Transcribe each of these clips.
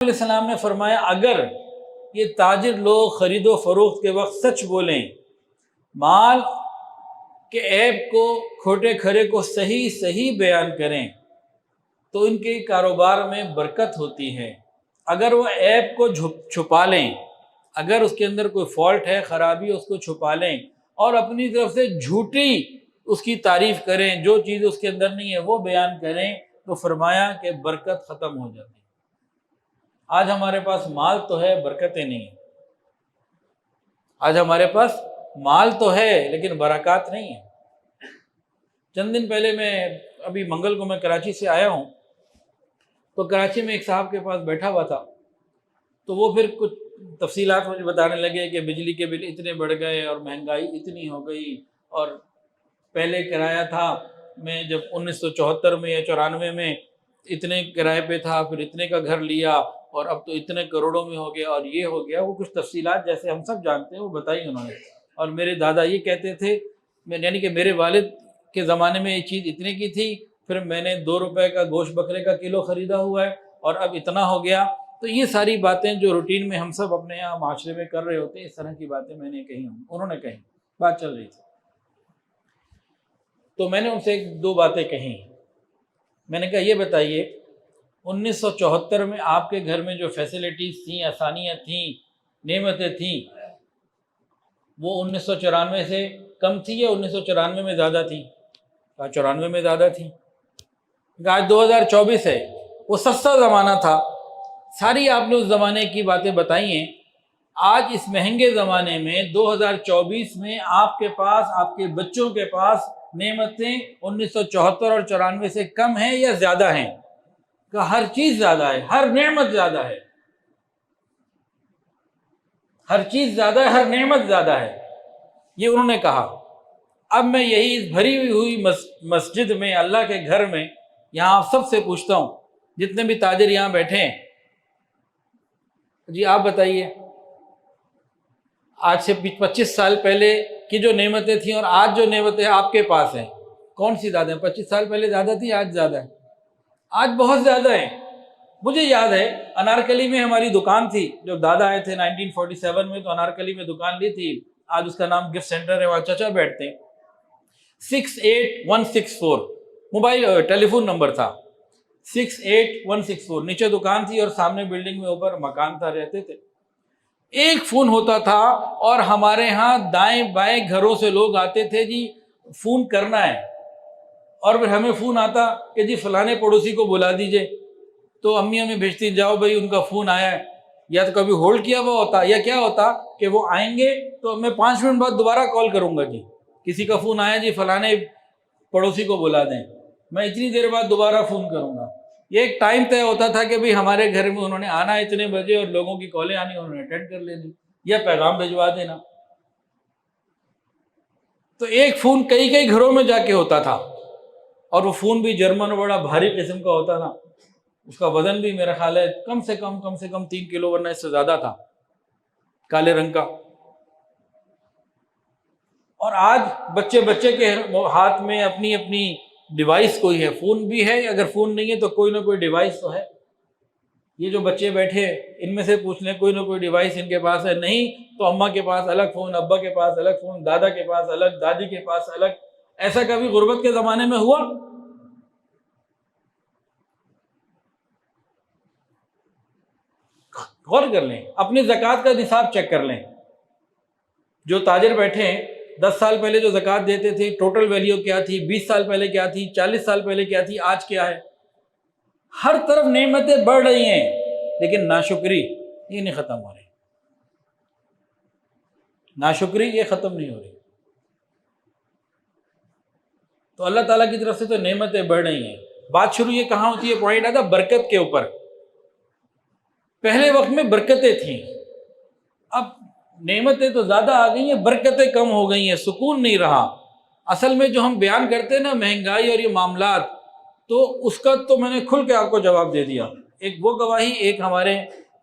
علیہ السلام نے فرمایا اگر یہ تاجر لوگ خرید و فروخت کے وقت سچ بولیں، مال کے عیب کو، کھوٹے کھرے کو صحیح صحیح بیان کریں تو ان کے کاروبار میں برکت ہوتی ہے۔ اگر وہ عیب کو چھپا لیں، اگر اس کے اندر کوئی فالٹ ہے، خرابی، اس کو چھپا لیں اور اپنی طرف سے جھوٹی اس کی تعریف کریں، جو چیز اس کے اندر نہیں ہے وہ بیان کریں، تو فرمایا کہ برکت ختم ہو جاتی ہے۔ آج ہمارے پاس مال تو ہے، برکتیں نہیں ہیں۔ آج ہمارے پاس مال تو ہے لیکن برکات نہیں ہے۔ چند دن پہلے ابھی منگل کو میں کراچی سے آیا ہوں، تو کراچی میں ایک صاحب کے پاس بیٹھا ہوا تھا، تو وہ پھر کچھ تفصیلات مجھے بتانے لگے کہ بجلی کے بل اتنے بڑھ گئے اور مہنگائی اتنی ہو گئی، اور پہلے کرایہ تھا میں جب 1974 میں یا 94 میں اتنے کرائے پہ تھا، پھر اتنے کا گھر لیا اور اب تو اتنے کروڑوں میں ہو گیا اور یہ ہو گیا۔ وہ کچھ تفصیلات جیسے ہم سب جانتے ہیں وہ بتائی انہوں نے۔ اور میرے دادا یہ کہتے تھے، یعنی کہ میرے والد کے زمانے میں یہ چیز اتنے کی تھی، پھر میں نے 2 روپے کا گوشت بکرے کا کلو خریدا ہوا ہے اور اب اتنا ہو گیا۔ تو یہ ساری باتیں جو روٹین میں ہم سب اپنے یہاں معاشرے میں کر رہے ہوتے ہیں، اس طرح کی باتیں میں نے کہی، انہوں نے کہی، بات چل رہی تھی۔ تو میں نے ان سے 2 باتیں کہیں۔ میں نے کہا یہ بتائیے 1974 میں آپ کے گھر میں جو فیسلٹیز تھیں، آسانیاں تھیں، نعمتیں تھیں، وہ 1994 سے کم تھی یا 1994 میں زیادہ تھیں؟ کہا 94 میں زیادہ تھیں۔ آج 2024 ہے، وہ سستا زمانہ تھا، ساری آپ نے اس زمانے کی باتیں بتائی ہیں۔ آج اس مہنگے زمانے میں 2024 میں آپ کے پاس، آپ کے بچوں کے پاس نعمتیں 1974 اور 94 سے کم ہیں یا زیادہ ہیں؟ کہ ہر چیز زیادہ ہے، ہر نعمت زیادہ ہے، ہر چیز زیادہ ہے، ہر نعمت زیادہ ہے، یہ انہوں نے کہا۔ اب میں یہی بھری ہوئی مسجد میں، اللہ کے گھر میں، یہاں آپ سب سے پوچھتا ہوں، جتنے بھی تاجر یہاں بیٹھے ہیں، جی آپ بتائیے آج سے 25 سال پہلے کی جو نعمتیں تھیں اور آج جو نعمتیں آپ کے پاس ہیں، کون سی زیادہ ہیں؟ 25 سال پہلے زیادہ تھی، آج زیادہ ہے؟ آج بہت زیادہ ہے۔ مجھے یاد ہے انارکلی میں ہماری دکان تھی، جب دادا آئے تھے 1947 میں، تو انارکلی میں دکان لی تھی، آج اس کا نام گفٹ سینٹر ہے، وہاں چچا بیٹھتے ہیں۔ 68164 موبائل ٹیلی فون نمبر تھا، 68164، نیچے دکان تھی اور سامنے بلڈنگ میں اوپر مکان تھا، رہتے تھے۔ ایک فون ہوتا تھا اور ہمارے ہاں دائیں بائیں گھروں سے لوگ آتے تھے، جی فون کرنا ہے، اور پھر ہمیں فون آتا کہ جی فلانے پڑوسی کو بلا دیجئے، تو امی ہمیں بھیجتی، جاؤ بھائی ان کا فون آیا ہے، یا تو کبھی ہولڈ کیا ہوا ہوتا، یا کیا ہوتا کہ وہ آئیں گے تو میں 5 منٹ بعد دوبارہ کال کروں گا، جی کسی کا فون آیا، جی فلانے پڑوسی کو بلا دیں، میں اتنی دیر بعد دوبارہ فون کروں گا۔ یہ ایک ٹائم طے ہوتا تھا کہ بھئی ہمارے گھر میں انہوں نے آنا اتنے بجے اور لوگوں کی کالیں آنی، انہوں نے اٹینڈ کر لینی یا پیغام بھجوا دینا۔ تو ایک فون کئی گھروں میں جا کے ہوتا تھا، اور وہ فون بھی جرمن، بڑا بھاری قسم کا ہوتا تھا، اس کا وزن بھی میرا خیال ہے کم سے کم 3 کلو ورنہ اس سے زیادہ تھا، کالے رنگ کا۔ اور آج بچے کے ہاتھ میں اپنی اپنی ڈیوائس کوئی ہے، فون بھی ہے، اگر فون نہیں ہے تو کوئی نہ کوئی ڈیوائس تو ہے۔ یہ جو بچے بیٹھے ان میں سے پوچھ لیں، کوئی نہ کوئی ڈیوائس ان کے پاس ہے، نہیں تو اماں کے پاس الگ فون، ابا کے پاس الگ فون، دادا کے پاس الگ، دادی کے پاس الگ۔ ایسا کبھی غربت کے زمانے میں ہوا؟ غور کر لیں، اپنی زکوٰۃ کا نصاب چیک کر لیں۔ جو تاجر بیٹھے ہیں 10 سال پہلے جو زکوٰۃ دیتے تھے، ٹوٹل ویلیو کیا تھی؟ 20 سال پہلے کیا تھی؟ 40 سال پہلے کیا تھی؟ آج کیا ہے؟ ہر طرف نعمتیں بڑھ رہی ہیں، لیکن ناشکری یہ نہیں ختم ہو رہی، ناشکری یہ ختم نہیں ہو رہی۔ تو اللہ تعالیٰ کی طرف سے تو نعمتیں بڑھ رہی ہیں۔ بات شروع یہ کہاں ہوتی ہے؟ پوائنٹ آتا برکت کے اوپر۔ پہلے وقت میں برکتیں تھیں، اب نعمتیں تو زیادہ آ گئی ہیں، برکتیں کم ہو گئی ہیں، سکون نہیں رہا۔ اصل میں جو ہم بیان کرتے ہیں نا مہنگائی اور یہ معاملات، تو اس کا تو میں نے کھل کے آپ کو جواب دے دیا۔ ایک وہ گواہی، ایک ہمارے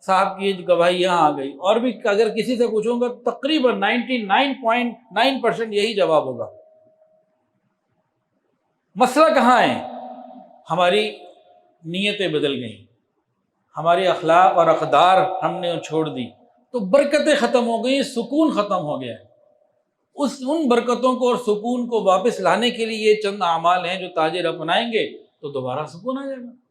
صاحب کی گواہی یہاں آ گئی، اور بھی اگر کسی سے پوچھوں گا تقریباً 99.9% یہی جواب ہوگا۔ مسئلہ کہاں ہے؟ ہماری نیتیں بدل گئیں، ہماری اخلاق اور اقدار ہم نے چھوڑ دی تو برکتیں ختم ہو گئی، سکون ختم ہو گیا ہے۔ ان برکتوں کو اور سکون کو واپس لانے کے لیے یہ چند اعمال ہیں جو تاجر اپنائیں گے تو دوبارہ سکون آ جائے گا۔